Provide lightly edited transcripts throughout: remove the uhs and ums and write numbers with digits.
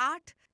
8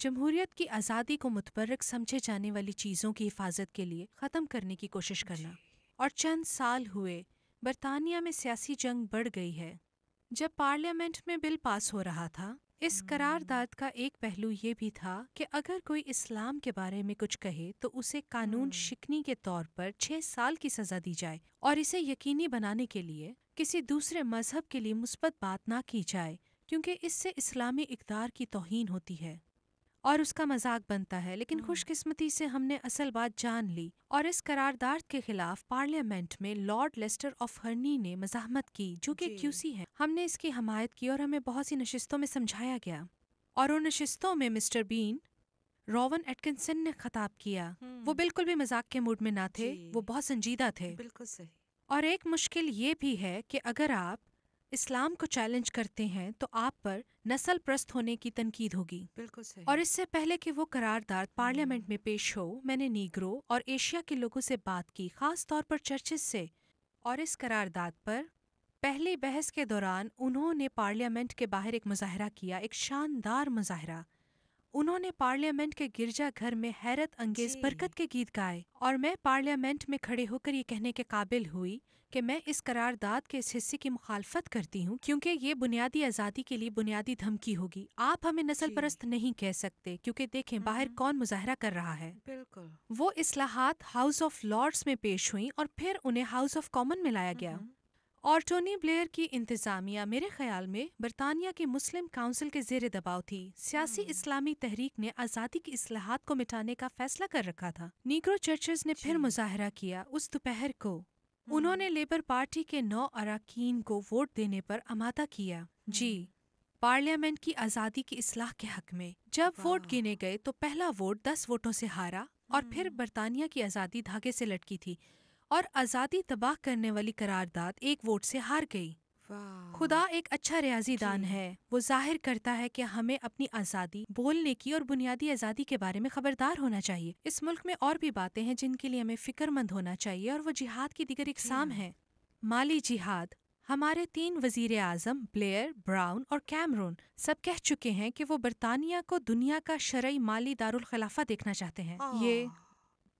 جمہوریت کی آزادی کو متبرک سمجھے جانے والی چیزوں کی حفاظت کے لیے ختم کرنے کی کوشش کرنا۔ اور چند سال ہوئے برطانیہ میں سیاسی جنگ بڑھ گئی ہے۔ جب پارلیمنٹ میں بل پاس ہو رہا تھا، اس قرارداد کا ایک پہلو یہ بھی تھا کہ اگر کوئی اسلام کے بارے میں کچھ کہے تو اسے قانون شکنی کے طور پر 6 سال کی سزا دی جائے، اور اسے یقینی بنانے کے لیے کسی دوسرے مذہب کے لیے مثبت بات نہ کی جائے، کیونکہ اس سے اسلامی اقدار کی توہین ہوتی ہے اور اس کا مذاق بنتا ہے۔ لیکن خوش قسمتی سے ہم نے اصل بات جان لی، اور اس قرارداد کے خلاف پارلیمنٹ میں لارڈ لیسٹر آف ہرنی نے مزاحمت کی، جو کہ QC ہے۔ ہم نے اس کی حمایت کی اور ہمیں بہت سی نشستوں میں سمجھایا گیا، اور ان نشستوں میں مسٹر بین، روون ایٹکنسن نے خطاب کیا۔ وہ بالکل بھی مذاق کے موڈ میں نہ تھے، وہ بہت سنجیدہ تھے۔ بالکل صحیح۔ اور ایک مشکل یہ بھی ہے کہ اگر آپ اسلام کو چیلنج کرتے ہیں تو آپ پر نسل پرست ہونے کی تنقید ہوگی۔ بالکل صحیح۔ اور اس سے پہلے کہ وہ قرارداد پارلیمنٹ میں پیش ہو، میں نے نیگرو اور ایشیا کے لوگوں سے بات کی، خاص طور پر چرچز سے، اور اس قرارداد پر پہلی بحث کے دوران انہوں نے پارلیمنٹ کے باہر ایک مظاہرہ کیا، ایک شاندار مظاہرہ۔ انہوں نے پارلیمنٹ کے گرجا گھر میں حیرت انگیز برکت کے گیت گائے، اور میں پارلیمنٹ میں کھڑے ہو کر یہ کہنے کے قابل ہوئی کہ میں اس قرارداد کے اس حصے کی مخالفت کرتی ہوں، کیونکہ یہ بنیادی آزادی کے لیے بنیادی دھمکی ہوگی۔ آپ ہمیں نسل پرست نہیں کہہ سکتے، کیونکہ دیکھیں باہر کون مظاہرہ کر رہا ہے۔ بالکل۔ وہ اصلاحات ہاؤس آف لارڈز میں پیش ہوئیں اور پھر انہیں ہاؤس آف کامن میں لایا گیا، اور ٹونی بلیئر کی انتظامیہ میرے خیال میں برطانیہ کی مسلم کونسل کے زیر دباؤ تھی۔ سیاسی اسلامی تحریک نے آزادی کی اصلاحات کو مٹانے کا فیصلہ کر رکھا تھا۔ نیگرو چرچز نے پھر مظاہرہ کیا اس دوپہر کو۔ انہوں نے لیبر پارٹی کے 9 اراکین کو ووٹ دینے پر آمادہ کیا، پارلیمنٹ کی آزادی کی اصلاح کے حق میں۔ جب ووٹ گنے گئے تو پہلا ووٹ 10 ووٹوں سے ہارا، اور پھر برطانیہ کی آزادی دھاگے سے لٹکی تھی، اور آزادی تباہ کرنے والی قرارداد 1 ووٹ سے ہار گئی۔ خدا ایک اچھا ریاضی دان ہے، وہ ظاہر کرتا ہے کہ ہمیں اپنی آزادی، بولنے کی اور بنیادی آزادی کے بارے میں خبردار ہونا چاہیے۔ اس ملک میں اور بھی باتیں ہیں جن کے لیے ہمیں فکر مند ہونا چاہیے، اور وہ جہاد کی دیگر اقسام ہیں۔ مالی جہاد۔ ہمارے 3 وزیر اعظم بلیئر، براؤن اور کیمرون سب کہہ چکے ہیں کہ وہ برطانیہ کو دنیا کا شرعی مالی دارالخلافہ دیکھنا چاہتے ہیں۔ یہ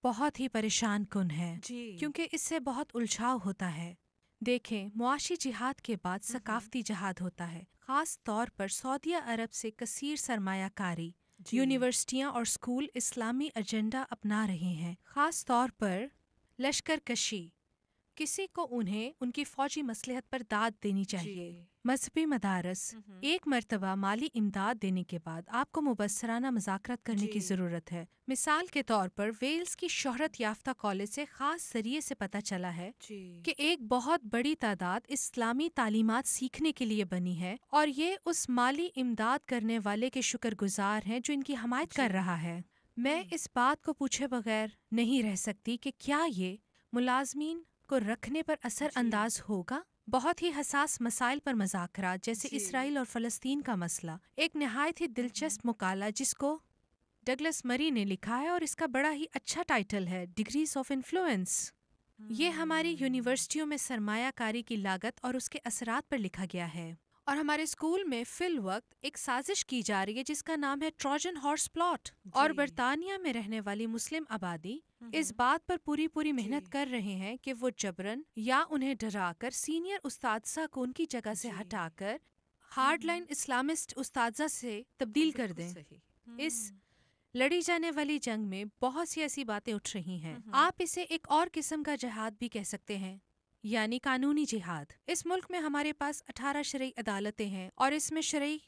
بہت ہی پریشان کن ہے، کیونکہ اس سے بہت الجھاؤ ہوتا ہے۔ دیکھیں، معاشی جہاد کے بعد ثقافتی جہاد ہوتا ہے، خاص طور پر سعودیہ عرب سے کثیر سرمایہ کاری۔ یونیورسٹیاں اور اسکول اسلامی ایجنڈا اپنا رہے ہیں، خاص طور پر لشکر کشی۔ کسی کو انہیں ان کی فوجی مصلحت پر داد دینی چاہیے۔ مذہبی مدارس۔ ایک مرتبہ مالی امداد دینے کے بعد آپ کو مبصرانہ مذاکرات کرنے کی ضرورت ہے۔ مثال کے طور پر ویلز کی شہرت یافتہ کالج سے خاص ذریعے سے پتہ چلا ہے کہ ایک بہت بڑی تعداد اسلامی تعلیمات سیکھنے کے لیے بنی ہے، اور یہ اس مالی امداد کرنے والے کے شکر گزار ہیں جو ان کی حمایت کر رہا ہے۔ میں اس بات کو پوچھے بغیر نہیں رہ سکتی کہ کیا یہ ملازمین کو رکھنے پر اثر انداز ہوگا۔ بہت ہی حساس مسائل پر مذاکرات، جیسے اسرائیل اور فلسطین کا مسئلہ، ایک نہایت ہی دلچسپ مقالہ جس کو ڈگلس مری نے لکھا ہے، اور اس کا بڑا ہی اچھا ٹائٹل ہے ڈگریز آف انفلوئنس۔ یہ ہماری یونیورسٹیوں میں سرمایہ کاری کی لاگت اور اس کے اثرات پر لکھا گیا ہے، اور ہمارے اسکول میں فی الوقت ایک سازش کی جا رہی ہے جس کا نام ہے ٹروجن ہارس پلاٹ، اور برطانیہ میں رہنے والی مسلم آبادی اس بات پر پوری محنت کر رہے ہیں کہ وہ جبرن یا انہیں ڈرا کر سینئر اساتذہ کو ان کی جگہ سے ہٹا کر ہارڈ لائن اسلامسٹ اساتذہ سے تبدیل کر دیں۔ اس لڑی جانے والی جنگ میں بہت سی ایسی باتیں اٹھ رہی ہیں۔ آپ اسے ایک اور قسم کا جہاد بھی کہہ سکتے ہیں، یعنی قانونی جہاد۔ اس ملک میں ہمارے پاس 18 شرعی عدالتیں ہیں، اور اس میں شرعی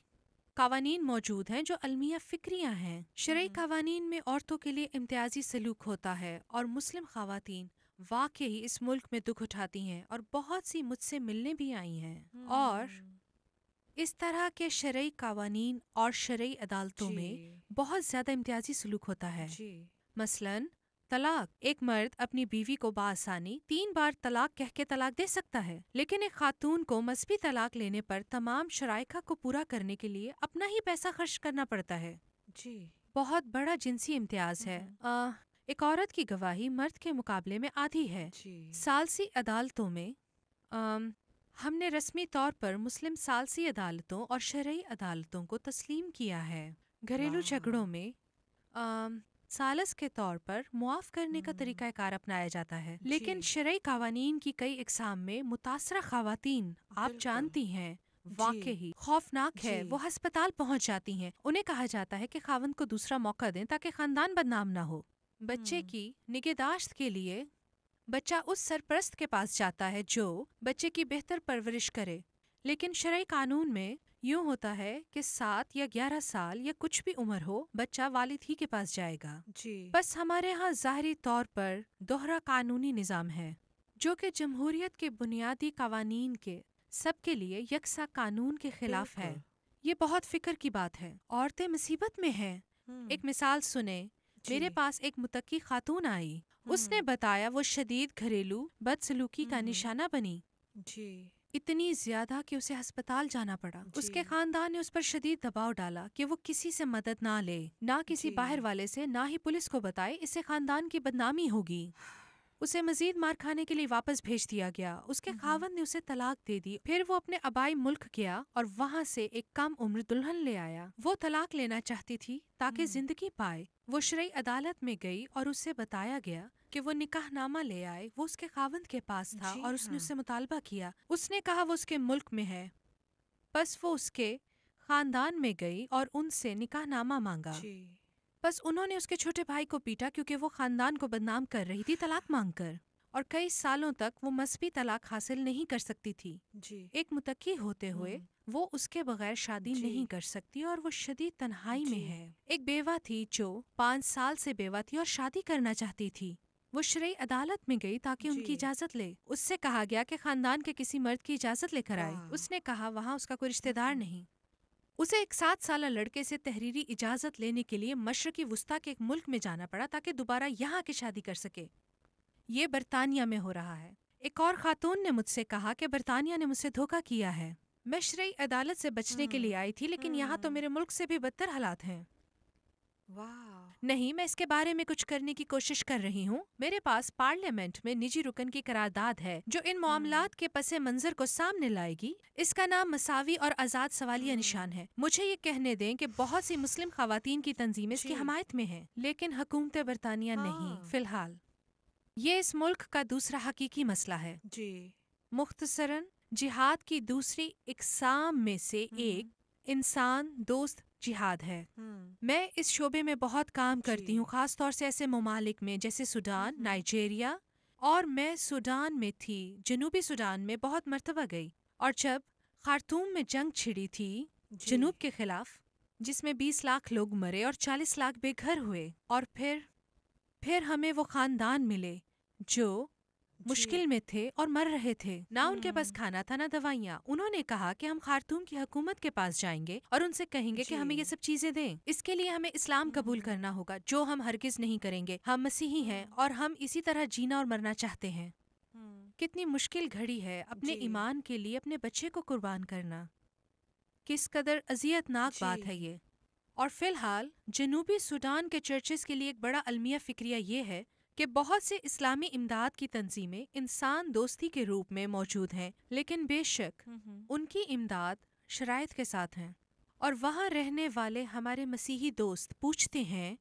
قوانین موجود ہیں جو علمیہ فکریاں ہیں۔ شرعی قوانین میں عورتوں کے لیے امتیازی سلوک ہوتا ہے، اور مسلم خواتین واقعی اس ملک میں دکھ اٹھاتی ہیں، اور بہت سی مجھ سے ملنے بھی آئی ہیں۔ اور اس طرح کے شرعی قوانین اور شرعی عدالتوں میں بہت زیادہ امتیازی سلوک ہوتا ہے۔ مثلاً طلاق۔ ایک مرد اپنی بیوی کو بآسانی 3 بار طلاق کہہ کے طلاق دے سکتا ہے، لیکن ایک خاتون کو مذہبی طلاق لینے پر تمام شرائع کو پورا کرنے کے لیے اپنا ہی پیسہ خرچ کرنا پڑتا ہے۔ بہت بڑا جنسی امتیاز ہے۔ ایک عورت کی گواہی مرد کے مقابلے میں آدھی ہے۔ ثالثی عدالتوں میں ہم نے رسمی طور پر مسلم ثالثی عدالتوں اور شرعی عدالتوں کو تسلیم کیا ہے۔ گھریلو واہ، جھگڑوں میں سالس کے طور پر معاف کرنے کا طریقہ کار اپنایا جاتا ہے، لیکن جی شرعی قوانین کی کئی اقسام میں متاثرہ خواتین، آپ بالکل جانتی ہیں، جی واقعی خوفناک ہے، جی وہ ہسپتال پہنچ جاتی ہیں۔ انہیں کہا جاتا ہے کہ خاوند کو دوسرا موقع دیں تاکہ خاندان بدنام نہ ہو۔ بچے کی نگہداشت کے لیے بچہ اس سرپرست کے پاس جاتا ہے جو بچے کی بہتر پرورش کرے، لیکن شرعی قانون میں یوں ہوتا ہے کہ 7 یا 11 سال یا کچھ بھی عمر ہو، بچہ والد ہی کے پاس جائے گا۔ جی بس ہمارے ہاں ظاہری طور پر دوہرا قانونی نظام ہے جو کہ جمہوریت کے بنیادی قوانین کے سب کے لیے یکساں قانون کے خلاف ہے۔ بالکل یہ بہت فکر کی بات ہے۔ عورتیں مصیبت میں ہیں۔ ایک مثال سنیں، میرے پاس ایک متقی خاتون آئی، اس نے بتایا وہ شدید گھریلو بدسلوکی کا نشانہ بنی، جی اتنی زیادہ کہ اسے ہسپتال جانا پڑا۔ اس جی کے خاندان نے اس پر شدید دباؤ ڈالا کہ وہ کسی سے مدد نہ لے، نہ کسی جی باہر والے سے، نہ ہی پولیس کو بتائے، اس سے خاندان کی بدنامی ہوگی۔ اسے مزید مار کھانے کے لیے واپس بھیج دیا گیا۔ اس کے خاوند نے اسے طلاق دے دی، پھر وہ اپنے آبائی ملک گیا اور وہاں سے ایک کم عمر دلہن لے آیا۔ وہ طلاق لینا چاہتی تھی تاکہ زندگی پائے۔ وہ شرعی عدالت میں گئی اور اسے بتایا گیا کہ وہ نکاح نامہ لے آئے، وہ اس کے خاوند کے پاس تھا جی اور اس نے ہاں اس سے مطالبہ کیا۔ اس نے کہا وہ اس کے ملک میں ہے، بس وہ اس کے خاندان میں گئی اور ان سے نکاح نامہ مانگا۔ جی بس انہوں نے اس کے چھوٹے بھائی کو پیٹا کیونکہ وہ خاندان کو بدنام کر رہی تھی طلاق مانگ کر، اور کئی سالوں تک وہ مذہبی طلاق حاصل نہیں کر سکتی تھی۔ جی ایک متقی ہوتے ہوئے وہ اس کے بغیر شادی جی نہیں کر سکتی اور وہ شدید تنہائی میں جی ہے۔ ایک بیوہ تھی جو 5 سال سے بیوہ تھی اور شادی کرنا چاہتی تھی۔ وہ شرعی عدالت میں گئی تاکہ ان کی جی اجازت لے۔ اس سے کہا گیا کہ خاندان کے کسی مرد کی اجازت لے کر آئے۔ واہ، اس نے کہا وہاں اس کا کوئی رشتہ دار نہیں۔ اسے ایک 7 سالہ لڑکے سے تحریری اجازت لینے کے لیے مشرقی وسطیٰ کے ایک ملک میں جانا پڑا تاکہ دوبارہ یہاں کی شادی کر سکے۔ یہ برطانیہ میں ہو رہا ہے۔ ایک اور خاتون نے مجھ سے کہا کہ برطانیہ نے مجھ سے دھوکہ کیا ہے۔ میں شرعی عدالت سے بچنے کے لیے آئی تھی، لیکن یہاں تو میرے ملک سے بھی بدتر حالات ہیں۔ واہ نہیں، میں اس کے بارے میں کچھ کرنے کی کوشش کر رہی ہوں۔ میرے پاس پارلیمنٹ میں نجی رکن کی قرارداد ہے جو ان معاملات کے پس منظر کو سامنے لائے گی۔ اس کا نام مساوی اور آزاد سوالیہ نشان ہے۔ مجھے یہ کہنے دیں کہ بہت سی مسلم خواتین کی تنظیمیں اس کی جی حمایت میں ہیں، لیکن حکومت برطانیہ نہیں فی الحال۔ یہ اس ملک کا دوسرا حقیقی مسئلہ ہے۔ جی مختصراً، جہاد کی دوسری اقسام میں سے ایک انسان دوست جہاد ہے۔ میں اس شعبے میں بہت کام کرتی ہوں، خاص طور سے ایسے ممالک میں جیسے سوڈان، نائجیریا، اور میں سوڈان میں تھی، جنوبی سوڈان میں بہت مرتبہ گئی، اور جب خارطوم میں جنگ چھڑی تھی جنوب کے خلاف، جس میں 20 لاکھ لوگ مرے اور 40 لاکھ بے گھر ہوئے، اور پھر ہمیں وہ خاندان ملے جو مشکل میں تھے اور مر رہے تھے، نہ ان کے پاس کھانا تھا نہ دوائیاں۔ انہوں نے کہا کہ ہم خارطوم کی حکومت کے پاس جائیں گے اور ان سے کہیں گے کہ ہمیں یہ سب چیزیں دیں، اس کے لیے ہمیں اسلام قبول کرنا ہوگا، جو ہم ہرگز نہیں کریں گے۔ ہم مسیحی ہیں اور ہم اسی طرح جینا اور مرنا چاہتے ہیں۔ کتنی مشکل گھڑی ہے اپنے ایمان کے لیے اپنے بچے کو قربان کرنا، کس قدر اذیت ناک بات ہے یہ۔ اور فی الحال جنوبی سوڈان کے چرچز کے لیے ایک بڑا المیہ فکریہ یہ ہے کہ بہت سے اسلامی امداد کی تنظیمیں انسان دوستی کے روپ میں موجود ہیں، لیکن بے شک ان کی امداد شرائط کے ساتھ ہیں۔ اور وہاں رہنے والے ہمارے مسیحی دوست پوچھتے ہیں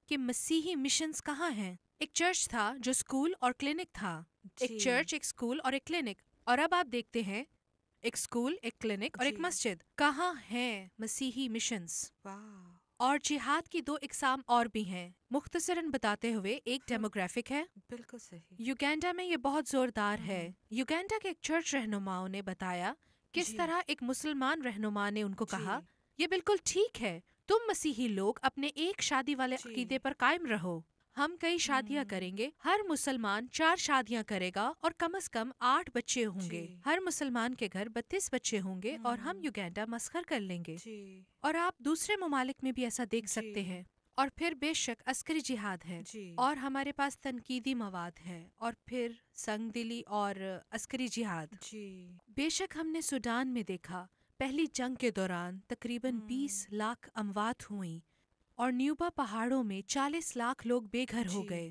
کہ مسیحی مشنز کہاں ہیں؟ ایک چرچ تھا جو اسکول اور کلینک تھا، ایک چرچ، ایک اسکول اور ایک کلینک، اور اب آپ دیکھتے ہیں ایک اسکول، ایک کلینک اور ایک مسجد۔ کہاں ہیں مسیحی مشنز؟ اور جہاد کی 2 اقسام اور بھی ہیں، مختصراً بتاتے ہوئے۔ ایک ڈیموگرافک ہے، بالکل صحیح۔ یوگینڈا میں یہ بہت زوردار ہے۔ یوگینڈا کے ایک چرچ رہنماؤں نے بتایا کس طرح ایک مسلمان رہنما نے ان کو کہا یہ بالکل ٹھیک ہے، تم مسیحی لوگ اپنے ایک شادی والے عقیدے پر قائم رہو، ہم کئی شادیاں کریں گے، ہر مسلمان 4 شادیاں کرے گا اور کم از کم 8 بچے ہوں گے، ہر مسلمان کے گھر 32 بچے ہوں گے اور ہم یوگینڈا مسخر کر لیں گے۔ اور آپ دوسرے ممالک میں بھی ایسا دیکھ سکتے ہیں۔ اور پھر بے شک عسکری جہاد ہے، اور ہمارے پاس تنقیدی مواد ہے، اور پھر سنگ دلی اور عسکری جہاد۔ بے شک ہم نے سوڈان میں دیکھا پہلی جنگ کے دوران تقریباً 20 لاکھ اموات ہوئیں، اور نیوبا پہاڑوں میں 40 لاکھ لوگ بے گھر ہو گئے،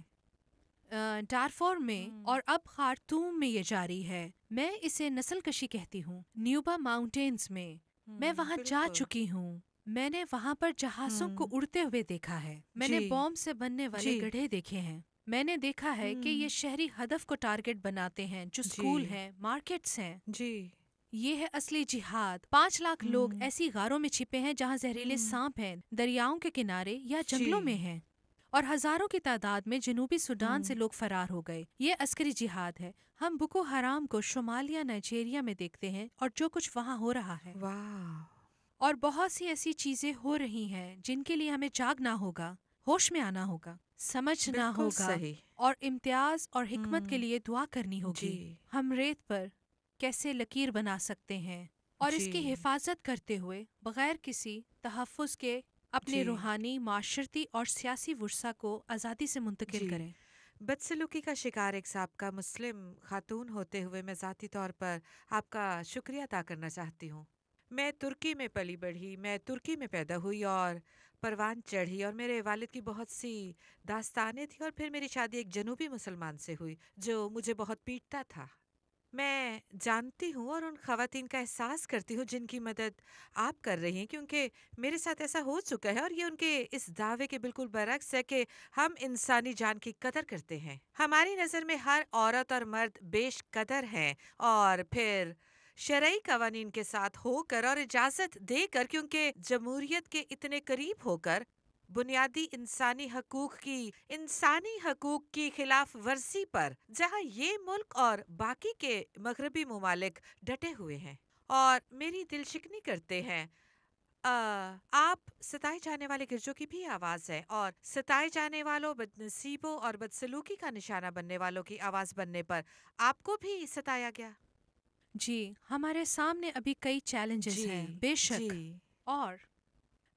ڈارفور میں، اور اب خارطوم میں یہ جاری ہے۔ میں اسے نسل کشی کہتی ہوں۔ نیوبا ماؤنٹینز میں میں وہاں جا چکی ہوں، میں نے وہاں پر جہازوں کو اڑتے ہوئے دیکھا ہے، میں نے جی بوم سے بننے والے جی گڑھے دیکھے ہیں، میں نے دیکھا ہے کہ یہ شہری ہدف کو ٹارگٹ بناتے ہیں، جو اسکول جی ہیں، مارکیٹس ہیں۔ جی یہ ہے اصلی جہاد۔ 5 لاکھ لوگ ہوں ایسی غاروں میں چھپے ہیں جہاں زہریلے ہوں سانپ ہیں، دریاؤں کے کنارے یا جنگلوں میں جی ہیں، اور ہزاروں کی تعداد میں جنوبی سوڈان ہوں سے لوگ فرار ہو گئے۔ یہ عسکری جہاد ہے۔ ہم بوکو حرام کو شمالیہ نائجیریا میں دیکھتے ہیں اور جو کچھ وہاں ہو رہا ہے، واہ اور بہت سی ایسی چیزیں ہو رہی ہیں جن کے لیے ہمیں جاگنا ہوگا، ہوش میں آنا ہوگا، سمجھنا بالکل ہوگا، صحیح اور امتیاز اور حکمت کے ہوں لیے دعا کرنی جی ہوگی۔ ہم ریت پر کیسے لکیر بنا سکتے ہیں اور اس جی کی حفاظت کرتے ہوئے بغیر کسی تحفظ کے اپنے جی روحانی، معاشرتی اور سیاسی ورثہ کو آزادی سے منتقل جی کریں۔ بدسلوکی کا شکار ایک سابقہ مسلم خاتون ہوتے ہوئے میں ذاتی طور پر آپ کا شکریہ ادا کرنا چاہتی ہوں۔ میں ترکی میں پلی بڑھی، میں ترکی میں پیدا ہوئی اور پروان چڑھی، اور میرے والد کی بہت سی داستانیں تھیں، اور پھر میری شادی ایک جنوبی مسلمان سے ہوئی جو مجھے بہت پیٹتا تھا۔ میں جانتی ہوں اور ان خواتین کا احساس کرتی ہوں جن کی مدد آپ کر رہی ہیں، کیونکہ میرے ساتھ ایسا ہو چکا ہے، اور یہ ان کے اس دعوے کے بالکل برعکس ہے کہ ہم انسانی جان کی قدر کرتے ہیں۔ ہماری نظر میں ہر عورت اور مرد بیش قدر ہیں، اور پھر شرعی قوانین کے ساتھ ہو کر اور اجازت دے کر، کیونکہ جمہوریت کے اتنے قریب ہو کر، بنیادی انسانی حقوق کی خلاف ورزی پر، جہاں یہ ملک اور باقی کے مغربی ممالک ڈٹے ہوئے ہیں اور میری دل شکنی کرتے ہیں۔ آپ ستائے جانے والے گرجوں کی بھی آواز ہے، اور ستائے جانے والوں، بدنصیبوں اور بدسلوکی کا نشانہ بننے والوں کی آواز بننے پر آپ کو بھی ستایا گیا۔ جی، ہمارے سامنے ابھی کئی چیلنجز جی ہیں، بے جی شک، اور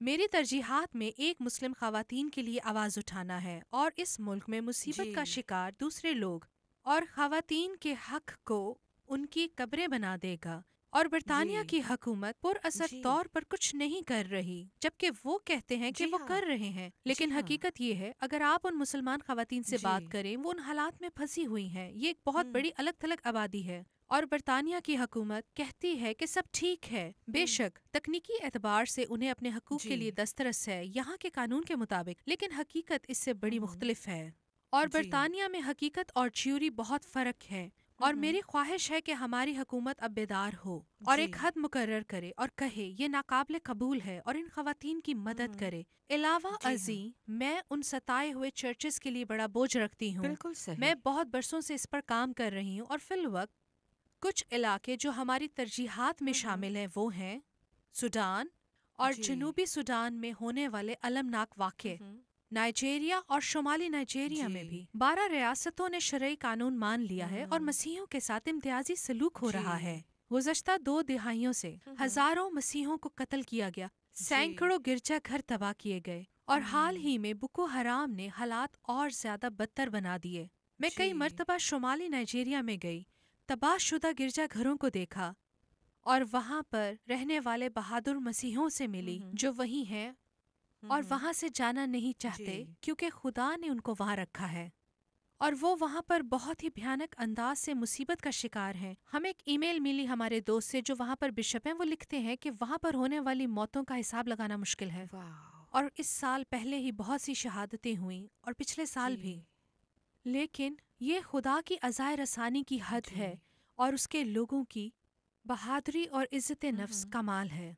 میری ترجیحات میں ایک مسلم خواتین کے لیے آواز اٹھانا ہے اور اس ملک میں مصیبت جی کا شکار دوسرے لوگ اور خواتین کے حق کو ان کی قبریں بنا دے گا، اور برطانیہ جی کی حکومت پر اثر جی طور پر کچھ نہیں کر رہی، جبکہ وہ کہتے ہیں کہ جی وہ ہاں کر رہے ہیں، جی لیکن ہاں حقیقت یہ ہے اگر آپ ان مسلمان خواتین سے جی بات کریں، وہ ان حالات میں پھنسی ہوئی ہیں۔ یہ ایک بہت ہوں بڑی الگ تھلگ آبادی ہے، اور برطانیہ کی حکومت کہتی ہے کہ سب ٹھیک ہے۔ بے ہوں شک تکنیکی اعتبار سے انہیں اپنے حقوق کے جی لیے دسترس ہے یہاں کے قانون کے مطابق، لیکن حقیقت اس سے بڑی ہوں مختلف ہے، اور جی برطانیہ میں حقیقت اور تھیوری بہت فرق ہے، اور ہوں میری خواہش ہے کہ ہماری حکومت اب بیدار ہو اور جی ایک حد مقرر کرے اور کہے یہ ناقابل قبول ہے، اور ان خواتین کی مدد ہوں کرے۔ علاوہ جی ہاں ازیں میں ان ستائے ہوئے چرچز کے لیے بڑا بوجھ رکھتی ہوں۔ بالکل میں صحیح بہت برسوں سے اس پر کام کر رہی ہوں، اور فی الوقت کچھ علاقے جو ہماری ترجیحات میں ہوں شامل ہیں وہ ہیں سوڈان اور جی جنوبی سوڈان میں ہونے والے المناک واقعے، ہوں نائجیریا اور شمالی نائجیریا میں جی بھی 12 ریاستوں نے شرعی قانون مان لیا ہے اور ہوں مسیحیوں کے ساتھ امتیازی سلوک ہو جی رہا ہے۔ گزشتہ 2 دہائیوں سے ہوں ہزاروں مسیحوں کو قتل کیا گیا، جی سینکڑوں گرجا گھر تباہ کیے گئے، اور حال ہوں ہی میں بوکو حرام نے حالات اور زیادہ بدتر بنا دیے۔ میں کئی جی مرتبہ شمالی نائجیریا میں گئی، تباہ شدہ گرجا گھروں کو دیکھا، اور وہاں پر رہنے والے بہادر مسیحوں سے ملی ہوں جو وہی ہیں اور ہوں وہاں سے جانا نہیں جی چاہتے کیونکہ خدا نے ان کو وہاں رکھا ہے، اور وہ وہاں پر بہت ہی بھیانک انداز سے مصیبت کا شکار ہیں۔ ہمیں ایک ای میل ملی ہمارے دوست سے جو وہاں پر بشپ ہیں، وہ لکھتے ہیں کہ وہاں پر ہونے والی موتوں کا حساب لگانا مشکل ہے، واو اور اس سال پہلے ہی بہت سی شہادتیں ہوئیں اور پچھلے سال جی بھی، لیکن یہ خدا کی عزائے رسانی کی حد جی ہے اور اس کے لوگوں کی بہادری اور عزت نفس ہوں کمال ہے۔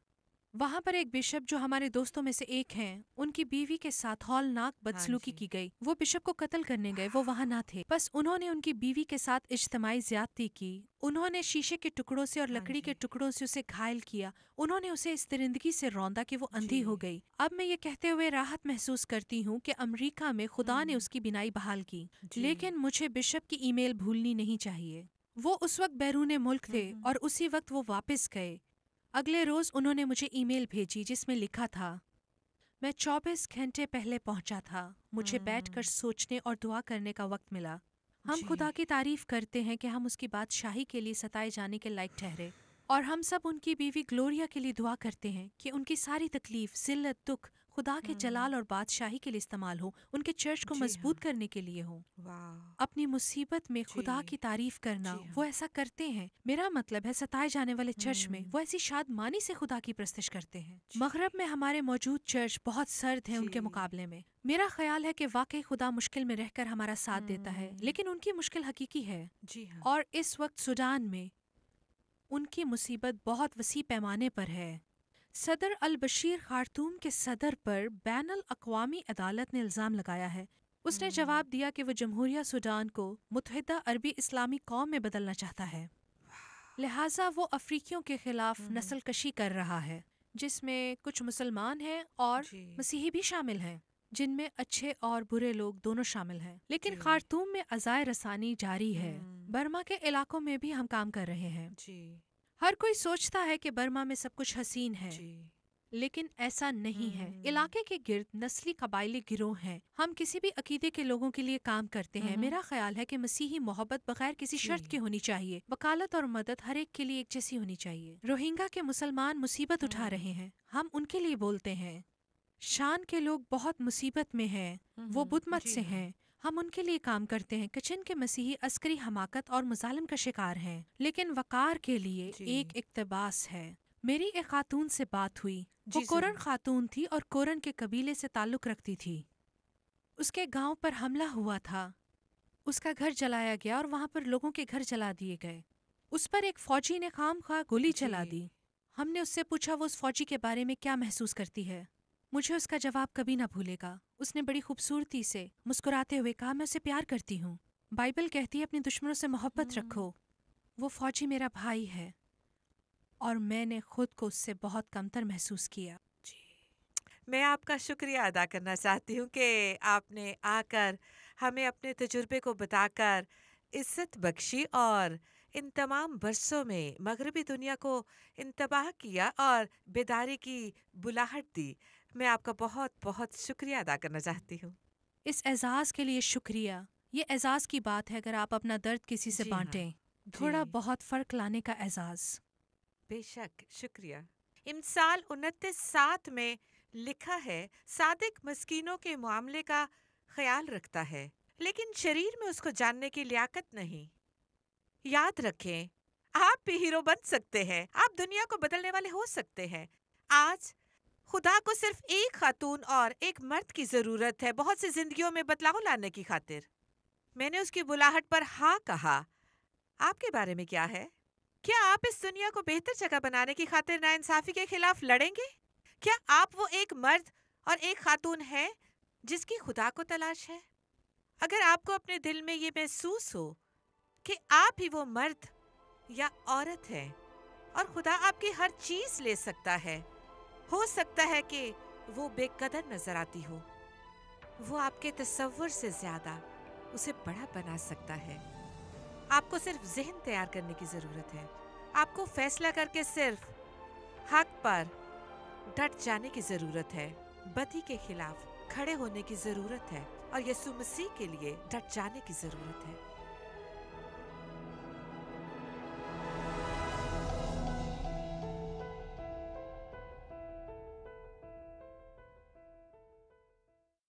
وہاں پر ایک بشپ جو ہمارے دوستوں میں سے ایک ہیں، ان کی بیوی کے ساتھ ہولناک ہاں بدسلوکی جی کی گئی۔ وہ بشپ کو قتل کرنے گئے، وہ وہاں نہ تھے، بس انہوں نے ان کی بیوی کے ساتھ اجتماعی زیادتی کی، انہوں نے شیشے کے ٹکڑوں سے اور ہاں لکڑی جی کے ٹکڑوں سے اسے گھائل کیا، انہوں نے اسے اس درندگی سے روندا کہ وہ اندھی جی ہو گئی۔ اب میں یہ کہتے ہوئے راحت محسوس کرتی ہوں کہ امریکہ میں خدا نے ہوں اس کی بینائی بحال کی، جی لیکن مجھے بشپ کی ای میل بھولنی نہیں چاہیے۔ وہ اس وقت بیرون ملک تھے ہوں اور اسی وقت وہ واپس گئے۔ اگلے روز انہوں نے مجھے ای میل بھیجی جس میں لکھا تھا، میں 24 گھنٹے پہلے پہنچا تھا، مجھے بیٹھ کر ہوں سوچنے اور دعا کرنے کا وقت ملا۔ ہم جی خدا کی تعریف کرتے ہیں کہ ہم اس کی بادشاہی کے لیے ستائے جانے کے لائق ٹھہرے، اور ہم سب ان کی بیوی گلوریا کے لیے دعا کرتے ہیں کہ ان کی ساری تکلیف، ذلت، دکھ خدا کے جلال اور بادشاہی کے لیے استعمال ہو، ان کے چرچ کو جی مضبوط ہاں۔ کرنے کے لیے ہو۔ واہ! اپنی مصیبت میں خدا جی، کی تعریف کرنا، جی ہاں۔ وہ ایسا کرتے ہیں۔ میرا مطلب ہے ستائے جانے والے چرچ میں ہوں، وہ ایسی شادمانی سے خدا کی پرستش کرتے ہیں۔ جی، مغرب میں ہمارے موجود چرچ بہت سرد ہیں ان کے جی، مقابلے میں۔ میرا خیال ہے کہ واقعی خدا مشکل میں رہ کر ہمارا ساتھ دیتا ہے، لیکن ان کی مشکل حقیقی ہے، جی ہاں۔ اور اس وقت سوڈان میں ان کی مصیبت بہت وسیع پیمانے پر ہے۔ صدر البشیر خارطوم کے صدر پر بین الاقوامی عدالت نے الزام لگایا ہے۔ اس نے جواب دیا کہ وہ جمہوریہ سوڈان کو متحدہ عربی اسلامی قوم میں بدلنا چاہتا ہے، لہٰذا وہ افریقیوں کے خلاف نسل کشی کر رہا ہے، جس میں کچھ مسلمان ہیں اور جی، مسیحی بھی شامل ہیں، جن میں اچھے اور برے لوگ دونوں شامل ہیں۔ لیکن جی، خارطوم میں عزائے رسانی جاری ہے۔ برما کے علاقوں میں بھی ہم کام کر رہے ہیں۔ جی، ہر کوئی سوچتا ہے کہ برما میں سب کچھ حسین ہے، جی، لیکن ایسا نہیں ہے۔ علاقے کے گرد نسلی قبائلی گروہ ہیں۔ ہم کسی بھی عقیدے کے لوگوں کے لیے کام کرتے ہیں۔ میرا خیال ہے کہ مسیحی محبت بغیر کسی جی، شرط کے ہونی چاہیے۔ وکالت اور مدد ہر ایک کے لیے ایک جیسی ہونی چاہیے۔ روہنگا کے مسلمان مصیبت اٹھا رہے ہیں، ہم ان کے لیے بولتے ہیں۔ شان کے لوگ بہت مصیبت میں ہیں، وہ بدھ مت جی سے ہاں۔ ہیں، ہم ان کے لیے کام کرتے ہیں۔ کچن کے مسیحی عسکری حماقت اور مظالم کا شکار ہیں، لیکن وقار کے لیے جی، ایک اقتباس ہے۔ میری ایک خاتون سے بات ہوئی، وہ جی کورن ضرور۔ خاتون تھی اور کورن کے قبیلے سے تعلق رکھتی تھی۔ اس کے گاؤں پر حملہ ہوا تھا، اس کا گھر جلایا گیا اور وہاں پر لوگوں کے گھر جلا دیے گئے۔ اس پر ایک فوجی نے خام خواہ گولی چلا جی، دی۔ ہم نے اس سے پوچھا وہ اس فوجی کے بارے میں کیا محسوس کرتی ہے۔ مجھے اس کا جواب کبھی نہ بھولے گا۔ اس نے بڑی خوبصورتی سے مسکراتے ہوئے کہا، میں اسے پیار کرتی ہوں۔ بائبل کہتی ہے اپنے دشمنوں سے محبت رکھو۔ وہ فوجی میرا بھائی ہے اور میں نے خود کو اس سے بہت کمتر محسوس کیا۔ میں آپ کا شکریہ ادا کرنا چاہتی ہوں کہ آپ نے آ کر ہمیں اپنے تجربے کو بتا کر عزت بخشی اور ان تمام برسوں میں مغربی دنیا کو انتباہ کیا اور بیداری کی بلاہٹ دی۔ میں آپ کا بہت بہت شکریہ ادا کرنا چاہتی ہوں۔ اس اعزاز کے لیے شکریہ۔ یہ اعزاز کی بات ہے اگر آپ اپنا درد کسی سے جی ہاں، بانٹیں، جی، تھوڑا بہت فرق لانے کا اعزاز۔ بے شک، شکریہ۔ امثال 29:7 میں لکھا ہے، صادق مسکینوں کے معاملے کا خیال رکھتا ہے، لیکن شریر میں اس کو جاننے کی لیاقت نہیں۔ یاد رکھیں، آپ بھی ہیرو بن سکتے ہیں، آپ دنیا کو بدلنے والے ہو سکتے ہیں۔ آج خدا کو صرف ایک خاتون اور ایک مرد کی ضرورت ہے بہت سی زندگیوں میں بدلاؤ لانے کی خاطر۔ میں نے اس کی بلاہٹ پر ہاں کہا۔ آپ کے بارے میں کیا ہے؟ کیا آپ اس دنیا کو بہتر جگہ بنانے کی خاطر ناانصافی کے خلاف لڑیں گے؟ کیا آپ وہ ایک مرد اور ایک خاتون ہیں جس کی خدا کو تلاش ہے؟ اگر آپ کو اپنے دل میں یہ محسوس ہو کہ آپ ہی وہ مرد یا عورت ہیں اور خدا آپ کی ہر چیز لے سکتا ہے کہ وہ بے قدر نظر آتی ہو، وہ آپ کے تصور سے زیادہ اسے بڑا بنا سکتا ہے۔ آپ کو صرف ذہن تیار کرنے کی ضرورت ہے۔ آپ کو فیصلہ کر کے صرف حق پر ڈٹ جانے کی ضرورت ہے، بدی کے خلاف کھڑے ہونے کی ضرورت ہے اور یسوع مسیح کے لیے ڈٹ جانے کی ضرورت ہے۔